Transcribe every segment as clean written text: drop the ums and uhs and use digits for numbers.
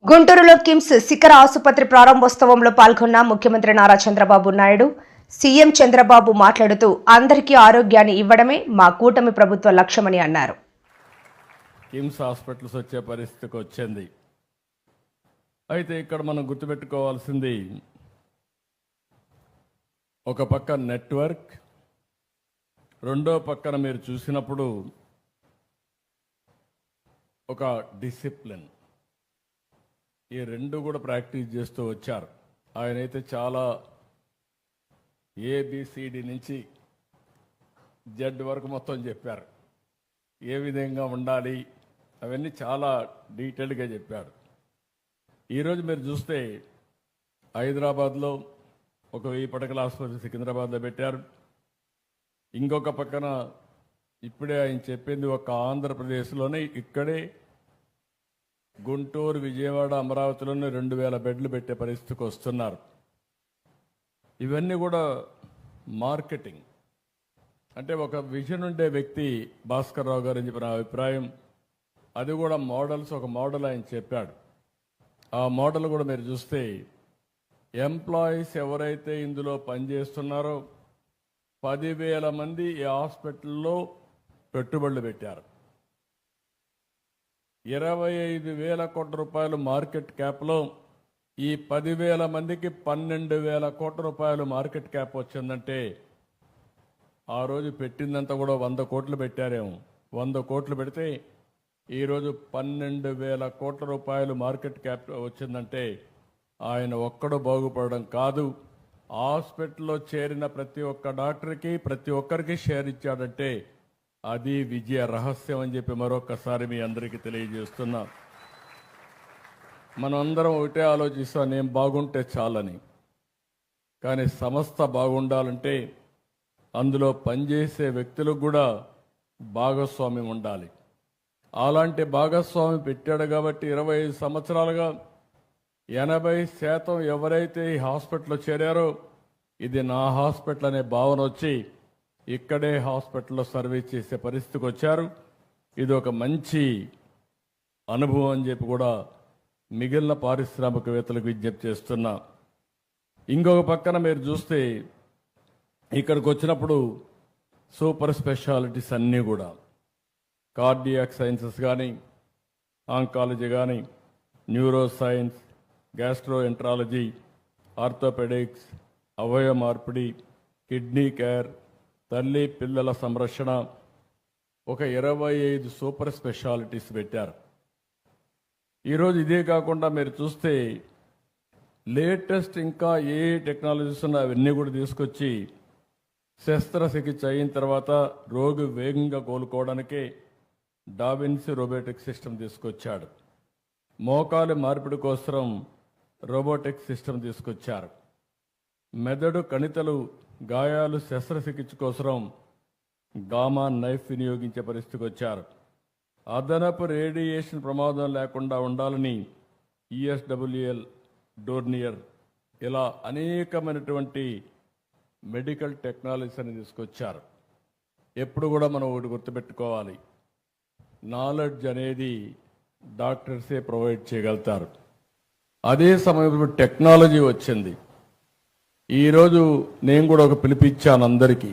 గుంటూరులో కిమ్స్ శిఖర ఆసుపత్రి ప్రారంభోత్సవంలో పాల్గొన్న ముఖ్యమంత్రి నారా చంద్రబాబు నాయుడు సీఎం చంద్రబాబు మాట్లాడుతూ అందరికీ ఆరోగ్యాన్ని ఇవ్వడమే మా కూటమి ప్రభుత్వ లక్ష్యమని అన్నారు. కిమ్స్ హాస్పిటల్స్ వచ్చే పరిస్థితికి వచ్చింది. అయితే ఇక్కడ మనం గుర్తుపెట్టుకోవాల్సింది ఒక పక్క నెట్వర్క్, రెండో పక్కన మీరు చూసినప్పుడు ఒక డిసిప్లిన్. ఈ రెండు కూడా ప్రాక్టీస్ చేస్తూ వచ్చారు. ఆయనైతే చాలా ఏబిసిడి నుంచి జెడ్ వరకు మొత్తం చెప్పారు. ఏ విధంగా ఉండాలి అవన్నీ చాలా డీటెయిల్డ్గా చెప్పాడు. ఈరోజు మీరు చూస్తే హైదరాబాద్లో ఒక 1000 పడకల ఆసుపత్రి సికింద్రాబాద్లో పెట్టారు. ఇంకొక పక్కన ఇప్పుడే ఆయన చెప్పింది ఒక ఆంధ్రప్రదేశ్లోనే ఇక్కడే గుంటూరు, విజయవాడ, అమరావతిలోనే 2000 బెడ్లు పెట్టే పరిస్థితికి వస్తున్నారు. ఇవన్నీ కూడా మార్కెటింగ్. అంటే ఒక విజన్ ఉండే వ్యక్తి భాస్కర్ రావు గారు అని చెప్పిన అభిప్రాయం. అది కూడా మోడల్స్, ఒక మోడల్ ఆయన చెప్పాడు. ఆ మోడల్ కూడా మీరు చూస్తే ఎంప్లాయీస్ ఎవరైతే ఇందులో పనిచేస్తున్నారో 10,000 మంది ఈ హాస్పిటల్లో పెట్టుబడులు పెట్టారు. 25,000 కోట్ల రూపాయలు మార్కెట్ క్యాప్లో ఈ 10,000 మందికి 12,000 కోట్ల రూపాయలు మార్కెట్ క్యాప్ వచ్చిందంటే ఆ రోజు పెట్టిందంతా కూడా 100 కోట్లు పెట్టారేమో. 100 కోట్లు పెడితే ఈరోజు 12,000 కోట్ల రూపాయలు మార్కెట్ క్యాప్ వచ్చిందంటే ఆయన ఒక్కడు బాగుపడడం కాదు, హాస్పిటల్లో చేరిన ప్రతి ఒక్క డాక్టర్కి, ప్రతి ఒక్కరికి షేర్ ఇచ్చాడంటే అది విజయ రహస్యం అని చెప్పి మరొకసారి మీ అందరికీ తెలియజేస్తున్నా. మనం అందరం ఒకటే ఆలోచిస్తాం, నేను బాగుంటే చాలని. కానీ సంస్థ బాగుండాలంటే అందులో పనిచేసే వ్యక్తులకు కూడా భాగస్వామ్యం ఉండాలి. అలాంటి భాగస్వామి పెట్టాడు కాబట్టి 25 సంవత్సరాలుగా 80% ఎవరైతే ఈ హాస్పిటల్లో చేరారో ఇది నా హాస్పిటల్ అనే భావన వచ్చి ఇక్కడే హాస్పిటల్లో సర్వీస్ చేసే పరిస్థితికి వచ్చారు. ఇది ఒక మంచి అనుభవం అని చెప్పి కూడా మిగిలిన పారిశ్రామికవేత్తలకు విజ్ఞప్తి చేస్తున్నా. ఇంకొక పక్కన మీరు చూస్తే ఇక్కడికి వచ్చినప్పుడు సూపర్ స్పెషాలిటీస్ అన్నీ కూడా కార్డియాక్ సైన్సెస్ కానీ, ఆంకాలజీ కానీ, neuroscience, gastroenterology, orthopaedics, అవయవ మార్పిడి, కిడ్నీ కేర్, తల్లి పిల్లల సంరక్షణ, ఒక 25 సూపర్ స్పెషాలిటీస్ పెట్టారు. ఈరోజు ఇదే కాకుండా మీరు చూస్తే లేటెస్ట్ ఇంకా ఏ టెక్నాలజీస్ ఉన్నా అవన్నీ కూడా తీసుకొచ్చి శస్త్రచికిత్స అయిన తర్వాత రోగి వేగంగా కోలుకోవడానికి డావిన్సీ రోబోటిక్ సిస్టమ్ తీసుకొచ్చాడు. మోకాలు మార్పిడి కోసం రోబోటిక్ సిస్టమ్ తీసుకొచ్చారు. మెదడు కణితలు, గాయాలు శస్త్రచికిత్స కోసం గామా నైఫ్ వినియోగించే పరిస్థితికి వచ్చారు. అదనపు రేడియేషన్ ప్రమాదం లేకుండా ఉండాలని ఈఎస్డబ్ల్యూఎల్, డోర్నియర్, ఇలా అనేకమైనటువంటి మెడికల్ టెక్నాలజీస్ అని తీసుకొచ్చారు. ఎప్పుడు కూడా మనం ఒకటి గుర్తుపెట్టుకోవాలి, నాలెడ్జ్ అనేది డాక్టర్సే ప్రొవైడ్ చేయగలుగుతారు. అదే సమయంలో టెక్నాలజీ వచ్చింది. ఈరోజు నేను కూడా ఒక పిలిపిచ్చాను అందరికీ.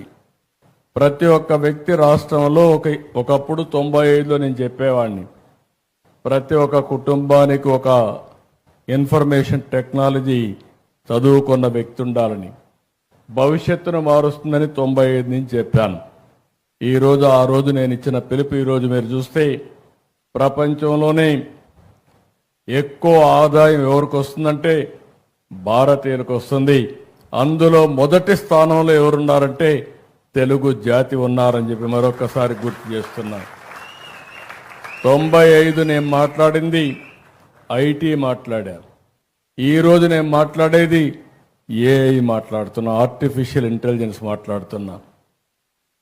ప్రతి ఒక్క వ్యక్తి రాష్ట్రంలో ఒకప్పుడు 95లో నేను చెప్పేవాడిని, ప్రతి ఒక్క కుటుంబానికి ఒక ఇన్ఫర్మేషన్ టెక్నాలజీ చదువుకున్న వ్యక్తి ఉండాలని, భవిష్యత్తును మారుస్తుందని 95 నుంచి చెప్పాను. ఈరోజు ఆ రోజు నేను ఇచ్చిన పిలుపు ఈరోజు మీరు చూస్తే ప్రపంచంలోనే ఎక్కువ ఆదాయం ఎవరికి వస్తుందంటే భారతీయులకు వస్తుంది. అందులో మొదటి స్థానంలో ఎవరున్నారంటే తెలుగు జాతి ఉన్నారని చెప్పి మరొకసారి గుర్తు చేస్తున్నా. 95 నేను మాట్లాడింది ఐటీ మాట్లాడాను. ఈరోజు నేను మాట్లాడేది ఏఐ మాట్లాడుతున్నా, ఆర్టిఫిషియల్ ఇంటెలిజెన్స్ మాట్లాడుతున్నా.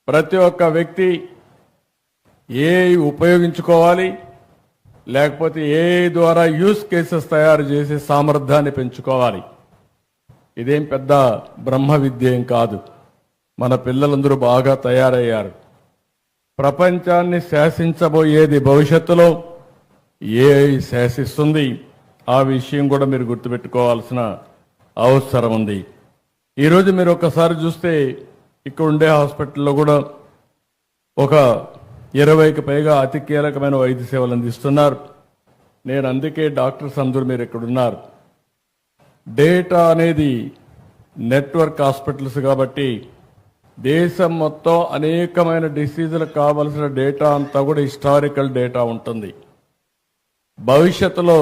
ప్రతి ఒక్క వ్యక్తి ఏఐ ఉపయోగించుకోవాలి, లేకపోతే ఏఐ ద్వారా యూస్ కేసెస్ తయారు చేసే సామర్థ్యాన్ని పెంచుకోవాలి. ఇదేం పెద్ద బ్రహ్మ విద్య ఏం కాదు. మన పిల్లలందరూ బాగా తయారయ్యారు. ప్రపంచాన్ని శాసించబోయేది భవిష్యత్తులో ఏఐ శాసిస్తుంది. ఆ విషయం కూడా మీరు గుర్తుపెట్టుకోవాల్సిన అవసరం ఉంది. ఈరోజు మీరు ఒక్కసారి చూస్తే ఇక్కడ ఉండే హాస్పిటల్లో కూడా ఒక 20కి పైగా అతి కీలకమైన వైద్య సేవలు అందిస్తున్నారు. నేను అందుకే డాక్టర్స్ అందరూ మీరు ఇక్కడ ఉన్నారు. డేటా అనేది నెట్వర్క్ హాస్పిటల్స్ కాబట్టి దేశం మొత్తం అనేకమైన డిసీజులకు కావలసిన డేటా అంతా కూడా హిస్టారికల్ డేటా ఉంటుంది. భవిష్యత్తులో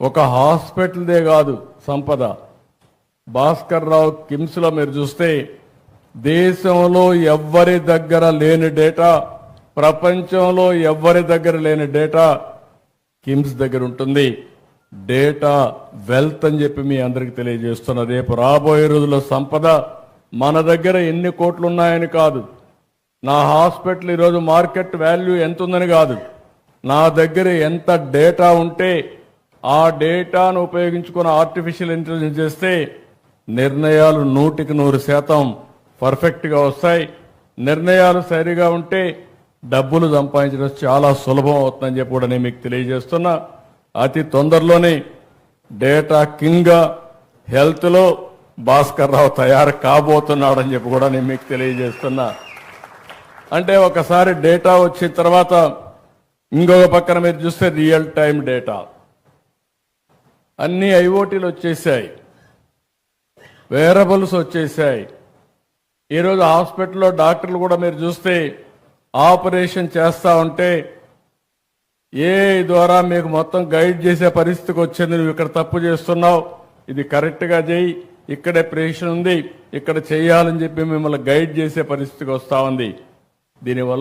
ఒక హాస్పిటల్దే కాదు సంపద. భాస్కర్ రావు కిమ్స్లో మీరు చూస్తే దేశంలో ఎవ్వరి దగ్గర లేని డేటా, ప్రపంచంలో ఎవ్వరి దగ్గర లేని డేటా కిమ్స్ దగ్గర ఉంటుంది. డేటా వెల్త్ అని చెప్పి మీ అందరికి తెలియజేస్తున్నా. రేపు రాబోయే రోజుల్లో సంపద మన దగ్గర ఎన్ని కోట్లు ఉన్నాయని కాదు, నా హాస్పిటల్ ఈరోజు మార్కెట్ వాల్యూ ఎంత ఉందని కాదు, నా దగ్గర ఎంత డేటా ఉంటే ఆ డేటాను ఉపయోగించుకుని ఆర్టిఫిషియల్ ఇంటెలిజెన్స్ చేస్తే నిర్ణయాలు 100% పర్ఫెక్ట్గా వస్తాయి. నిర్ణయాలు సరిగా ఉంటే డబ్బులు సంపాదించడం చాలా సులభం అవుతుందని చెప్పి కూడా నేను మీకు తెలియజేస్తున్నా. అతి తొందరలోనే డేటా కింగ్గా హెల్త్లో భాస్కర్ రావు తయారు కాబోతున్నాడని చెప్పి కూడా నేను మీకు తెలియజేస్తున్నా. అంటే ఒకసారి డేటా వచ్చిన తర్వాత ఇంకొక పక్కన మీరు చూస్తే రియల్ టైం డేటా అన్ని ఐఓటీలు వచ్చేసాయి, వేరబుల్స్ వచ్చేసాయి. ఈరోజు హాస్పిటల్లో డాక్టర్లు కూడా మీరు చూస్తే ఆపరేషన్ చేస్తా ఉంటే ద్వారా మీకు మొత్తం గైడ్ చేసే పరిస్థితికి వచ్చింది. నువ్వు ఇక్కడ తప్పు చేస్తున్నావు, ఇది కరెక్ట్గా చేయి, ఇక్కడే ప్రేషన్ ఉంది, ఇక్కడ చేయాలని చెప్పి మిమ్మల్ని గైడ్ చేసే పరిస్థితికి వస్తా ఉంది. దీనివల్ల